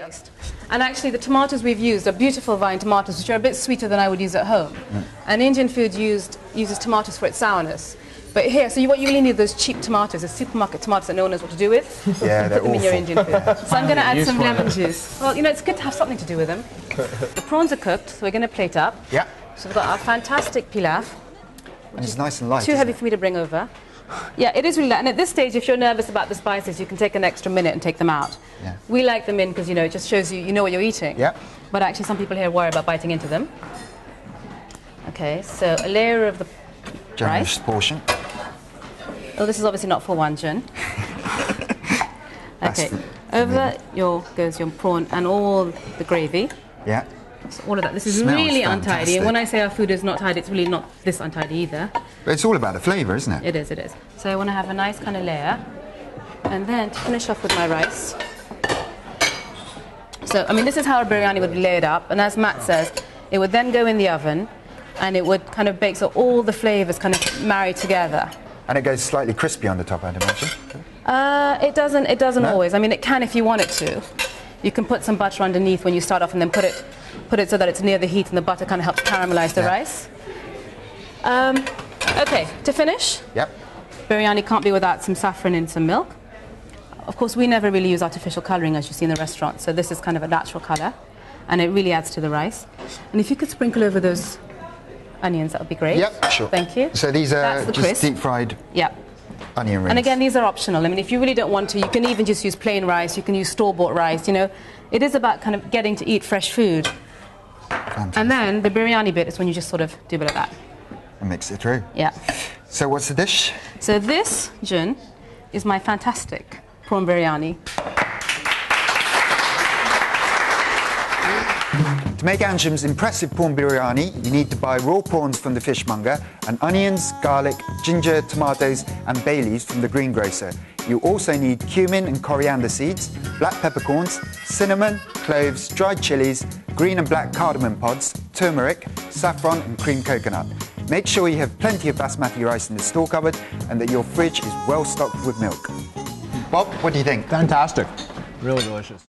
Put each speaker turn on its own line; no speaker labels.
taste. And actually the tomatoes we've used are beautiful vine tomatoes, which are a bit sweeter than I would use at home. And Indian food uses tomatoes for its sourness. But here, so what you really need are those cheap tomatoes, the supermarket tomatoes that no one knows what to do with.
Yeah, they're
put them
awful.
in your Indian food. So I'm going to add some lemon juice. Well, you know, it's good to have something to do with them. The prawns are cooked, so we're going to plate up.
Yeah.
So we've got our fantastic pilaf.
And it's nice and light.
Too heavy for me to bring over. Yeah, it is really light. And at this stage, if you're nervous about the spices, you can take an extra minute and take them out.
Yeah.
We like them in because, you know, it just shows you know what you're eating.
Yeah.
But actually, some people here worry about biting into them. Okay, so a layer of the
Generous
rice.
portion.
Oh, this is obviously not for one, Jen. Okay, over goes your prawn and all the gravy.
Yeah.
So all of that. This is
Smells
really
fantastic.
untidy. And when I say our food is not tidy, it's really not this untidy either.
But it's all about the flavour, isn't it?
It is, it is. So I want to have a nice kind of layer. And then to finish off with my rice. So, I mean, this is how a biryani would be laid up. And as Matt says, it would then go in the oven and it would kind of bake so all the flavours kind of marry together.
And it goes slightly crispy on the top, I'd imagine.
It doesn't
No?
always. I mean, it can if you want it to. You can put some butter underneath when you start off and then put it so that it's near the heat and the butter kind of helps caramelize the rice. Okay, to finish,
Yep.
biryani can't be without some saffron and some milk. Of course, we never really use artificial colouring as you see in the restaurant, so this is kind of a natural colour, and it really adds to the rice. And if you could sprinkle over those onions, that would be great.
Yep, sure.
Thank you.
So these are
That's the
just
crisp.
deep-fried
Yep.
onion rings.
And again, these are optional. I mean, if you really don't want to, you can even just use plain rice. You can use store-bought rice. You know, it is about kind of getting to eat fresh food.
Fantastic.
And then the biryani bit is when you just sort of do a bit of that.
And mix it through.
Yeah.
So what's the dish?
So this, Jun, is my fantastic prawn biryani.
To make Anjum's impressive prawn biryani, you need to buy raw prawns from the fishmonger and onions, garlic, ginger, tomatoes and bay leaves from the greengrocer. You also need cumin and coriander seeds, black peppercorns, cinnamon, cloves, dried chilies, green and black cardamom pods, turmeric, saffron and cream coconut. Make sure you have plenty of basmati rice in the store cupboard and that your fridge is well stocked with milk. Bob, what do you think?
Fantastic. Really delicious.